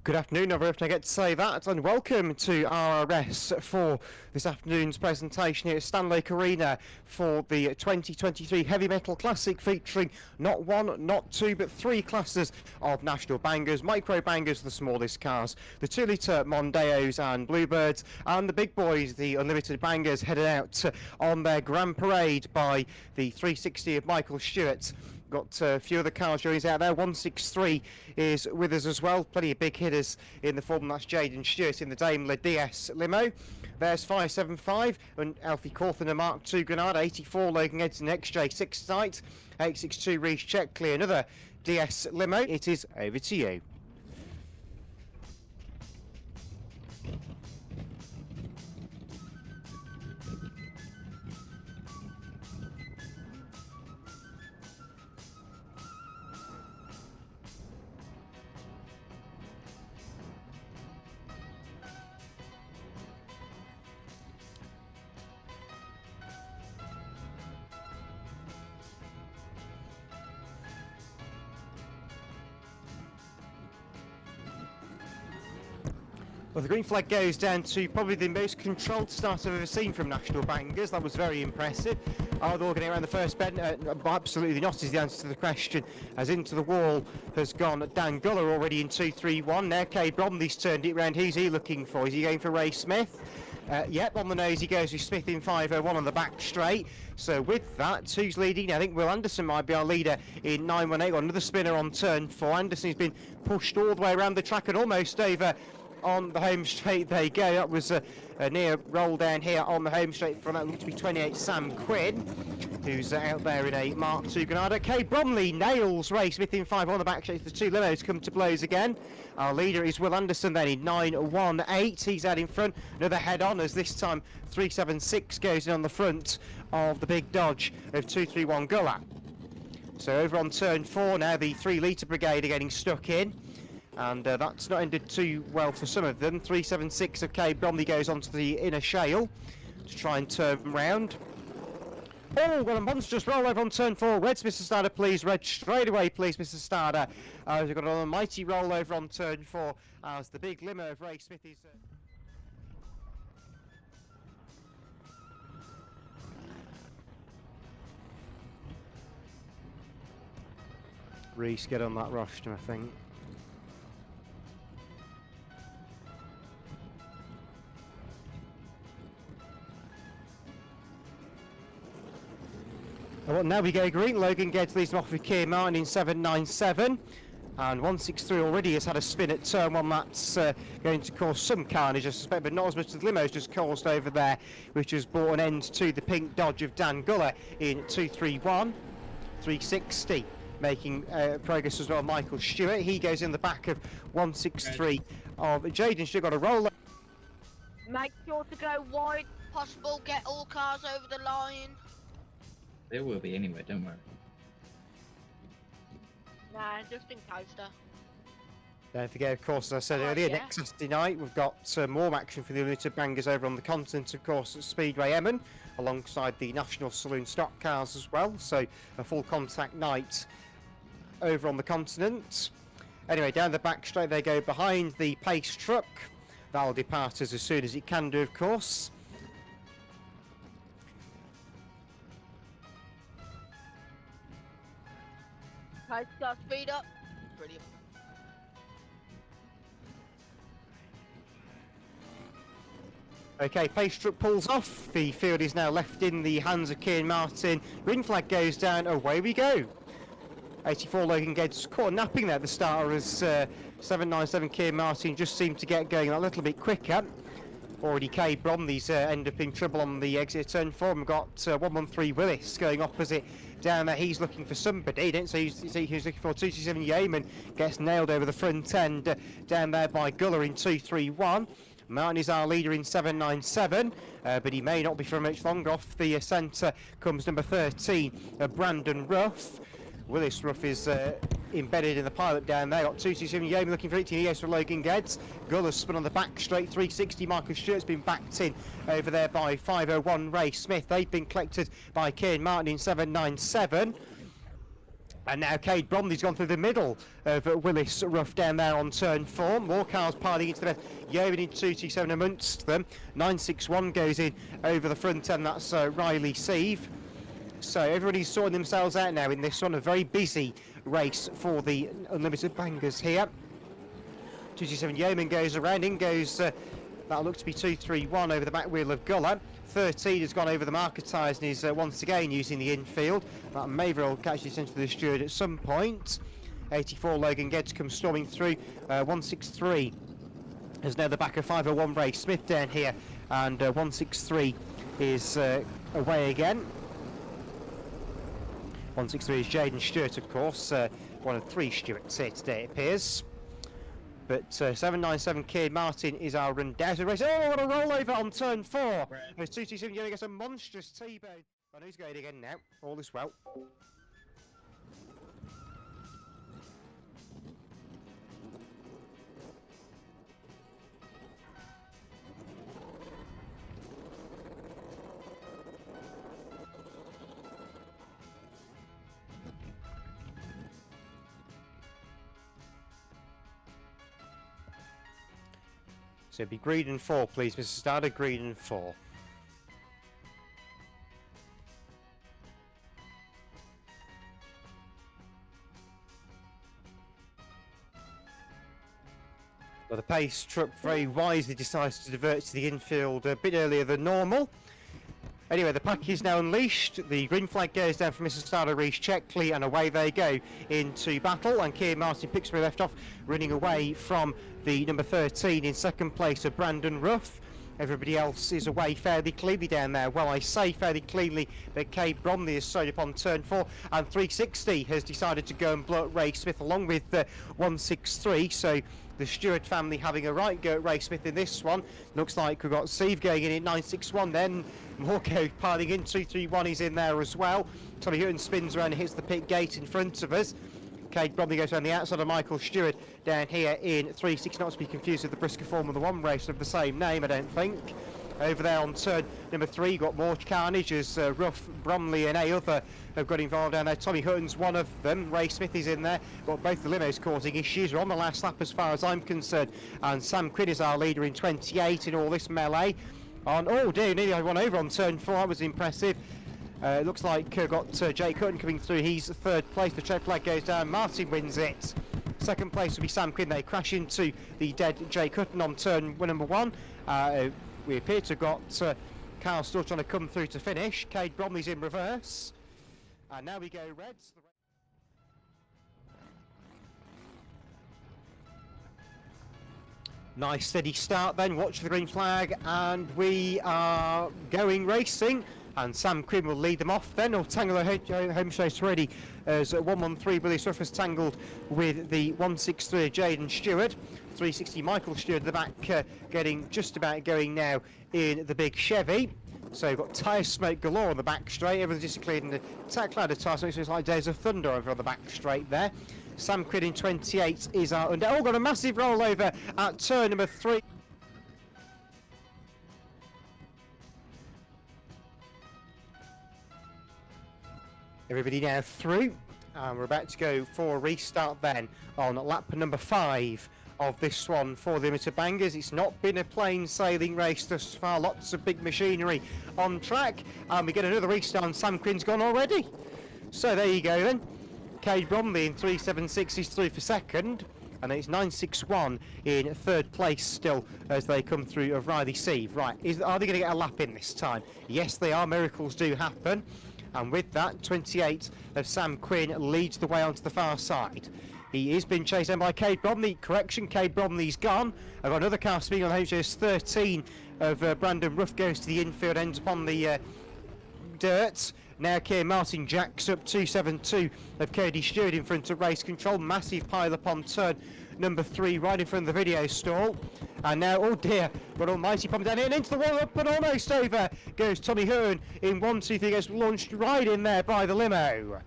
Good afternoon, I hope I get to say that, and welcome to RRS for this afternoon's presentation here at Standlake Arena for the 2023 Heavy Metal Classic, featuring not one, not two, but three classes of national bangers, micro bangers, the smallest cars, the 2-litre Mondeos and Bluebirds, and the big boys, the unlimited bangers, headed out on their grand parade by the 360 of Michael Stewart. Got a few other car journeys out there. 163 is with us as well. Plenty of big hitters in the form. That's Jaden Stewart in the Daimler DS Limo. There's 575 and Alfie Cawthon and Mark II Granada. 84 Logan Edson XJ6 site. 862 Reece Checkley, another DS Limo. It is over to you. Well, the green flag goes down to probably the most controlled start I've ever seen from National Bangers. That was very impressive. Are they all getting around the first bend? Absolutely not is the answer to the question, as into the wall has gone Dan Guller already in 2-3-1. Now Cade Bromley's turned it round. Who's he looking for? Is he going for Ray Smith? Yep, on the nose he goes with Smith in 501 on the back straight. So with that, who's leading? I think Will Anderson might be our leader in 918. Another spinner on turn 4. Anderson's been pushed all the way around the track and almost over on the home straight. There you go. That was a near roll down here on the home straight from that looked to be 28 Sam Quinn, who's out there in a Mark II Granada. Cade Bromley nails Ray Smith in 5 on the back straight. The two limos come to blows again. Our leader is Will Anderson then in 918. He's out in front. Another head on as this time 376 goes in on the front of the big Dodge of 231 Guller. So over on turn 4 now, the 3-litre brigade are getting stuck in. And that's not ended too well for some of them. 376 of Cade Bromley goes onto the inner shale to try and turn round. Oh, well, a monstrous roll over on turn 4. Reds, Mr. Starter, please. Red, straight away, please, Mr. Starter. We've got a mighty roll over on turn 4 as the big limo of Ray Smith is... Reece, get on that rostrum, I think. Well, now we go green. Logan Geddes leads them off with Keir Martin in 797. And 163 already has had a spin at turn 1. That's going to cause some carnage, I suspect, but not as much as the limo's just caused over there, which has brought an end to the pink Dodge of Dan Guller in 231. 360 making progress as well. Michael Stewart, he goes in the back of 163 of Jaden Stewart. Got a roll. Make sure to go wide, possible, get all cars over the line. There will be anyway, don't worry. Nah, just in case though. Don't forget, of course, as I said earlier, yeah. next Saturday night we've got more action for the Unlimited Bangers over on the continent, of course, at Speedway Emmon, alongside the National Saloon stock cars as well. So a full contact night over on the continent. Anyway, down the back straight they go behind the pace truck. That'll depart as soon as it can do, of course. Okay, start speed up. Brilliant. Okay, pace truck pulls off. The field is now left in the hands of Keir Martin. Green flag goes down. Away we go. 84 Logan Geddes caught napping there at the start as 797 Keir Martin just seemed to get going a little bit quicker. Already Cade Bromley's end up in trouble on the exit turn 4. We've got 113 Willis going opposite down there. He's looking for somebody. Didn't say he's looking for 227 Yeaman. Gets nailed over the front end down there by Guller in 231. Martin is our leader in 797, but he may not be for much longer. Off the centre comes number 13, Brandon Ruff. Willis Ruff is embedded in the pilot down there. Got 227 Yeaman looking for 18 ES for Logan Geddes. Guller's spun on the back straight 360. Michael Stewart's been backed in over there by 501 Ray Smith. They've been collected by Keir Martin in 797. And now Cade Bromley's gone through the middle of Willis Rough down there on turn 4. More cars piling into the left. Yeoman in 227 amongst them. 961 goes in over the front end. That's Riley Seeve. So everybody's sorting themselves out now in this one. A very busy race for the Unlimited Bangers here. 227 Yeoman goes around. In goes, that'll look to be 231 over the back wheel of Guller. 13 has gone over the marker tyres and is once again using the infield. That Maver will catch the attention of the steward at some point. 84 Logan Geddes comes storming through. 163 is now the back of 501 Ray Smith down here, and 163 is away again. 163 is Jaden Stewart, of course, one of 3 Stewarts here today, it appears. But 797 Kid Martin is our undoubted race. Oh, what a rollover on turn 4. There's 227 Yellow gets a monstrous T-bone. And who's going again now? All is well. So it'd be green and 4, please, Mr. Starter. Green and 4. Well, the pace truck very wisely decides to divert to the infield a bit earlier than normal. Anyway, the pack is now unleashed. The green flag goes down for Mr. Starter, Reece Checkley, and away they go into battle. And Keir Martin picks me left off, running away from the number 13 in second place of Brandon Ruff. Everybody else is away fairly cleanly down there. Well, I say fairly cleanly, but Cade Bromley is slowed up on turn 4, and 360 has decided to go and blow up Ray Smith along with 163. So the Stewart family having a right go at Ray Smith in this one. Looks like we've got Steve going in at 961, then Morco piling in. 231 is in there as well. Tommy Hutton spins around and hits the pit gate in front of us. Cade Bromley goes around the outside of Michael Stewart down here in 360, not to be confused with the brisker Formula 1 race of the same name, I don't think. Over there on turn number 3, got more carnage as Ruff, Bromley and a other have got involved down there. Tommy Hutton's one of them. Ray Smith is in there. Got both the limos causing issues. We're on the last lap as far as I'm concerned. And Sam Quinn is our leader in 28 in all this melee. Oh dear, nearly I won over on turn 4. That was impressive. It looks like got Jake Hutton coming through. He's third place. The check flag goes down. Martin wins it. Second place will be Sam Quinn. They crash into the dead Jake Hutton on turn number 1. We appear to have got Carl still trying to come through to finish. Cade Bromley's in reverse. And now we go reds. Nice steady start then. Watch the green flag. And we are going racing. And Sam Quinn will lead them off then. Or tangle home chase ready as 113 Willis Ruff has tangled with the 163 Jaden Stewart. 360 Michael Stewart at the back, getting just about going now in the big Chevy. So you've got tyre smoke galore on the back straight. Everyone's just cleared in the cloud of tyre smoke, so it's like Days of Thunder over on the back straight there. Sam Quinn in 28 is out under. Oh, got a massive rollover at turn number 3. Everybody now through, and we're about to go for a restart then on lap number 5 of this one for the Limited Bangers. It's not been a plain sailing race thus far, lots of big machinery on track, and we get another restart and Sam Quinn's gone already. So there you go then. Cade Bromley in 376 is through for second, and it's 961 in third place still as they come through of Riley Seeve. Right, are they going to get a lap in this time? Yes, they are. Miracles do happen. And with that, 28 of Sam Quinn leads the way onto the far side. He is being chased down by Cade Bromley. Correction, Cade Bromley's gone. I've got another car speeding on HS 13 of Brandon Ruff goes to the infield, ends up on the dirt. Now Keir Martin jacks up 272 of Cody Stewart in front of race control. Massive pile up on turn number 3 right in front of the video stall. And now, oh dear, got almighty pump down here and into the wall up and almost over goes Tommy Hearn in 1-2-3, gets launched right in there by the limo.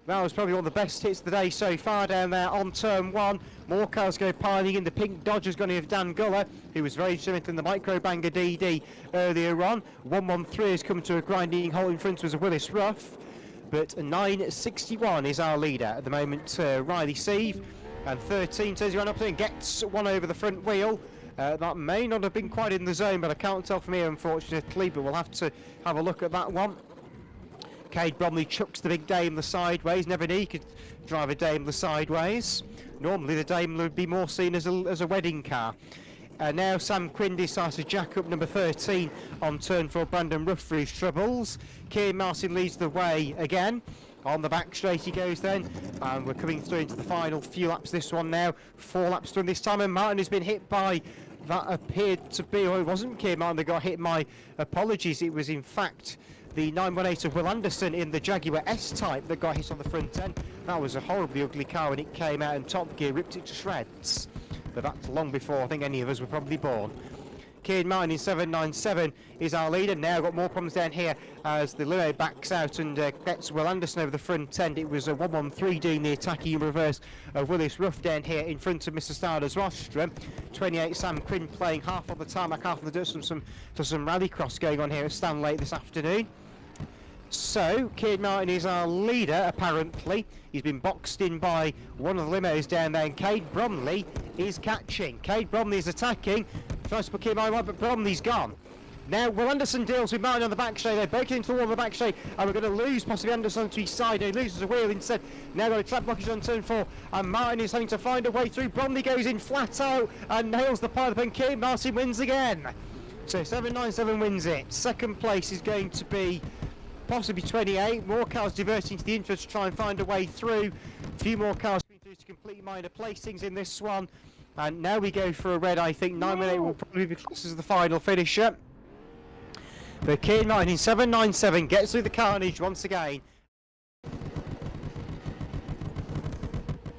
That was probably one of the best hits of the day so far down there on turn 1. More cars go piling in. The pink Dodger's going to have Dan Guller, who was very instrumental in the micro banger DD earlier on. 113 has come to a grinding halt in front of us of Willis Ruff. but 961 is our leader at the moment. Riley Seeve, and 13 turns around up and gets one over the front wheel. That may not have been quite in the zone, but I can't tell from here, unfortunately, but we'll have to have a look at that one. Cade Bromley chucks the big Daimler sideways. Never knew he could drive a Daimler sideways. Normally the Daimler would be more seen as a wedding car. Now Sam Quinn decides to jack up number 13 on turn 4, Brandon Ruff for his troubles. Kieran Martin leads the way again. On the back straight he goes then, and we're coming through into the final few laps this one now. 4 laps done this time, and Martin has been hit by, that appeared to be, or it wasn't Kieran Martin that got hit, my apologies, it was in fact the 918 of Will Anderson in the Jaguar S-Type that got hit on the front end. That was a horribly ugly car when it came out, and Top Gear ripped it to shreds. But that's long before I think any of us were probably born. Kieran Martin in 797 is our leader. Now got more problems down here as the limo backs out and gets Will Anderson over the front end. It was a 113 doing the attacking reverse of Willis Ruff down here in front of Mr. Stardust Rostrum. 28 Sam Quinn playing half on the tarmac, half on the dirt. Some rallycross going on here at Standlake this afternoon. So, Kieran Martin is our leader, apparently. He's been boxed in by one of the limos down there, and Cade Bromley is catching. Cade Bromley is attacking. Tries to put Kieran Martin, but Bromley's gone. Now, Will Anderson deals with Martin on the back straight. They're breaking into the wall on the back straight, and we're going to lose possibly Anderson to his side. He loses a wheel instead. Now got a trap blockage on turn 4, and Martin is having to find a way through. Bromley goes in flat out and nails the pilot, and Kieran Martin wins again. So 797 wins it. Second place is going to be possibly 28. More cars diverting to the infield to try and find a way through. A few more cars going through to complete minor placings in this one. And now we go for a red. I think 918 will probably be close as the final finisher. But Kieran Martin in 797 gets through the carnage once again.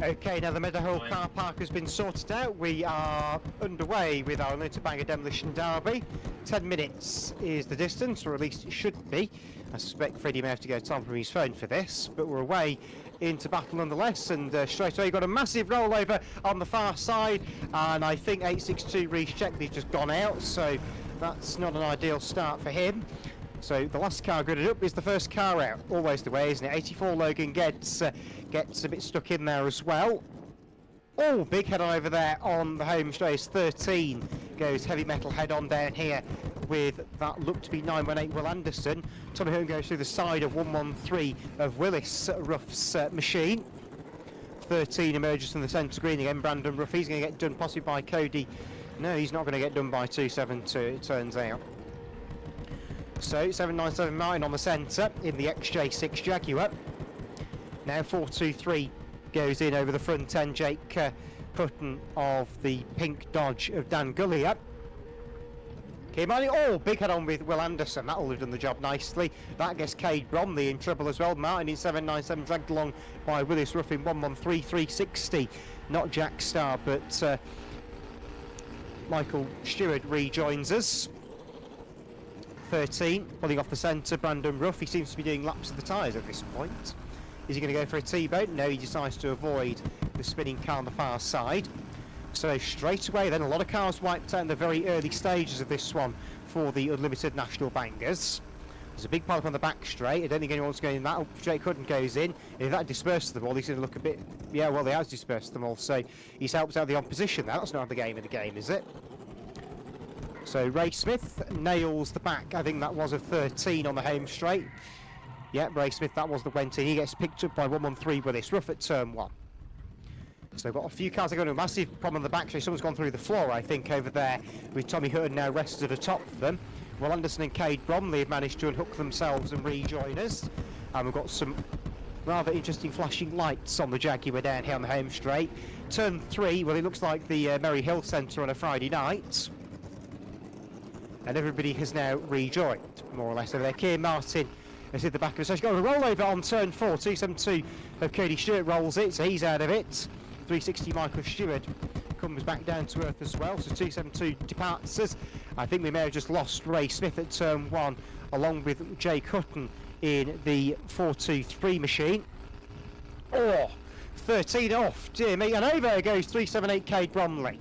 Okay, now the Meadowhall car park has been sorted out. We are underway with our Unlimted Banger Demolition Derby. 10 minutes is the distance, or at least it should be. I suspect Freddie may have to go time from his phone for this, but we're away into battle nonetheless, and straight away got a massive rollover on the far side, and I think 862 Reece Checkley's just gone out, so that's not an ideal start for him. So the last car gridded up is the first car out. Always the way, isn't it? 84 Logan gets a bit stuck in there as well. Oh, big head on over there on the home straight. 13 goes heavy metal head on down here with that look to be 918 Will Anderson. Tommy Hutton goes through the side of 113 of Willis Ruff's machine. 13 emerges from the centre green again. Brandon Ruff, he's going to get done possibly by Cody. No, he's not going to get done by 272, it turns out. So 797 Martin on the centre in the XJ6 Jaguar. Now 423 goes in over the front end. Jake Hutton of the pink Dodge of Dan Gullier. Came on, oh, big head on with Will Anderson. That'll have done the job nicely. That gets Cade Bromley in trouble as well. Martin in 797 dragged along by Willis Ruff in 113 360. Not Jack Starr, but Michael Stewart rejoins us. 13 pulling off the centre, Brandon Ruff. He seems to be doing laps of the tyres at this point. Is he going to go for a T-bone? No, he decides to avoid the spinning car on the far side. So straight away then, a lot of cars wiped out in the very early stages of this one for the Unlimited National Bangers. There's a big pile on the back straight. I don't think anyone's going in that. Jake Hutton goes in. If that disperses them all, he's going to look a bit... Yeah, well, he has dispersed them all, so he's helped out the opposition there. That's not the game of the game, is it? So Ray Smith nails the back. I think that was a 13 on the home straight. Yeah, Ray Smith, that was the went in. He gets picked up by 113 Willis Ruff at turn 1. So got a few cars that are going to a massive problem on the back straight. Someone's gone through the floor, I think, over there, with Tommy Hutton now rested atop them. Well, Anderson and Cade Bromley have managed to unhook themselves and rejoin us. And we've got some rather interesting flashing lights on the Jaguar down here on the home straight. Turn 3, well, it looks like the Merry Hill Centre on a Friday night. And everybody has now rejoined, more or less, over there. Kieran Martin is at the back of the station. Got a rollover on turn 4. 272 of Cody Stewart rolls it, so he's out of it. 360 Michael Stewart comes back down to earth as well, so 272 departs us. I think we may have just lost Ray Smith at turn 1, along with Jake Hutton in the 423 machine. Oh, 13 off, dear me, and over goes 378 Cade Bromley.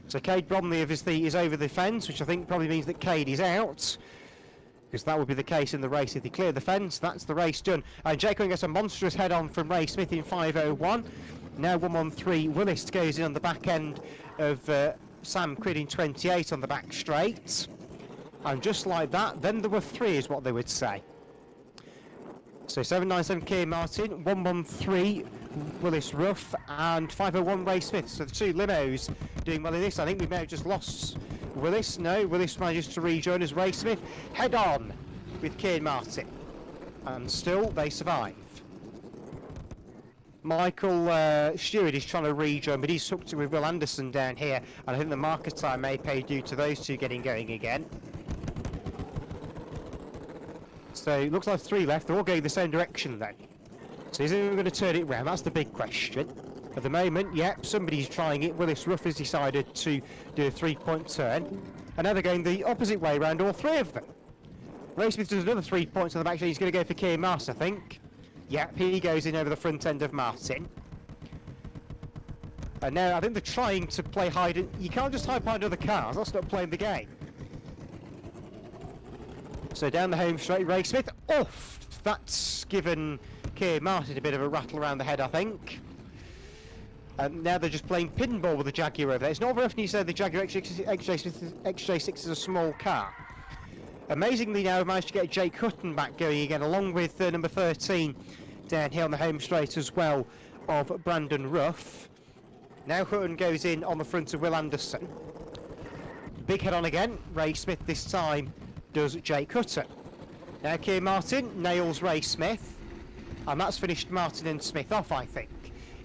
So Cade Bromley obviously is over the fence, which I think probably means that Cade is out. because that would be the case in the race if they clear the fence. That's the race done. And Jake Owen gets a monstrous head-on from Ray Smith in 5:01. Now 113 Willis goes in on the back end of Sam Cridd in 28 on the back straight. And just like that, then there were 3 is what they would say. So 797 K Martin, 113 Willis Ruff, and 501 Ray Smith. So the 2 limos doing well in this. I think we may have just lost Willis. No, Willis manages to rejoin as Ray Smith head on with Kane Martin. And still they survive. Michael Stewart is trying to rejoin, but he's hooked it with Will Anderson down here. And I think the marker time may pay due to those 2 getting going again. So it looks like 3 left. They're all going the same direction then. So is anyone going to turn it round? That's the big question. At the moment, yep, somebody's trying it. Willis Ruff has decided to do a 3-point turn. And now they're going the opposite way round, all 3 of them. Ray Smith does another 3 points on the back. He's going to go for Kane Martin, I think. Yep, he goes in over the front end of Martin. And now I think they're trying to play hide. You can't just hide behind other cars. That's not playing the game. So down the home straight, Ray Smith off. That's given Kane Martin a bit of a rattle around the head, I think. And now they're just playing pinball with the Jaguar over there. It's not very often you say the Jaguar XJ6 is a small car. Amazingly now we've managed to get Jake Hutton back going again, along with number 13 down here on the home straight as well of Brandon Ruff. Now Hutton goes in on the front of Will Anderson. Big head on again, Ray Smith this time does Jake Hutton. Now Kane Martin nails Ray Smith, and that's finished Martin and Smith off, I think.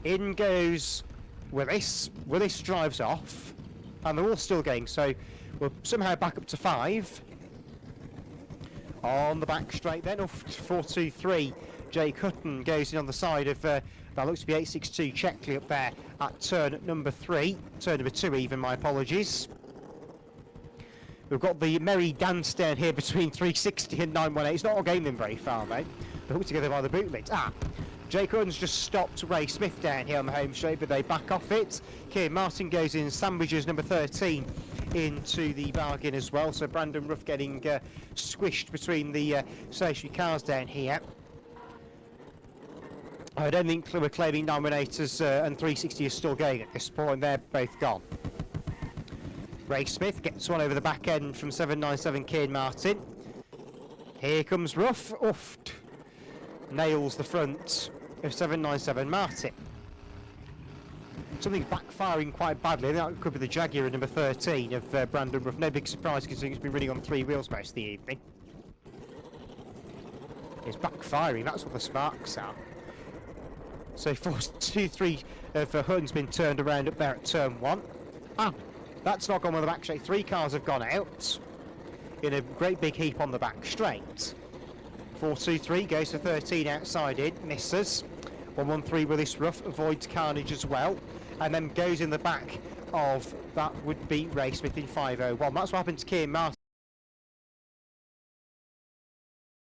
In goes Willis. Willis drives off, and they're all still going, so we're somehow back up to 5. On the back straight then, off to 423. Jake Hutton goes in on the side of, that looks to be 862 Checkley up there at turn number 3. Turn number 2 even, my apologies. We've got the merry dance down here between 360 and 918. It's not all going them very far, though. They're hooked together by the boot lids. Jake Hutton's just stopped Ray Smith down here on the home straight, but they back off it. Kane Martin goes in, sandwiches number 13 into the bargain as well. So Brandon Ruff getting squished between the stationary cars down here. I don't think we're claiming 918s and 360 is still going at this point. They're both gone. Ray Smith gets one over the back end from 797 Kane Martin. Here comes Ruff. Oofed. Nails the front of 797 Martin. Something's backfiring quite badly. I think that could be the Jaguar number 13 of Brandon Ruff. No big surprise considering it's been running on 3 wheels most of the evening. It's backfiring, that's what the sparks are. So 423 for Hutton's been turned around up there at turn 1. That's not gone on the back straight. 3 cars have gone out in a great big heap on the back straight. 423 goes for 13 outside in, misses. 113 Willis Ruff avoids carnage as well, and then goes in the back of that would be Ray Smith in 501. That's what happened to Kane Martin.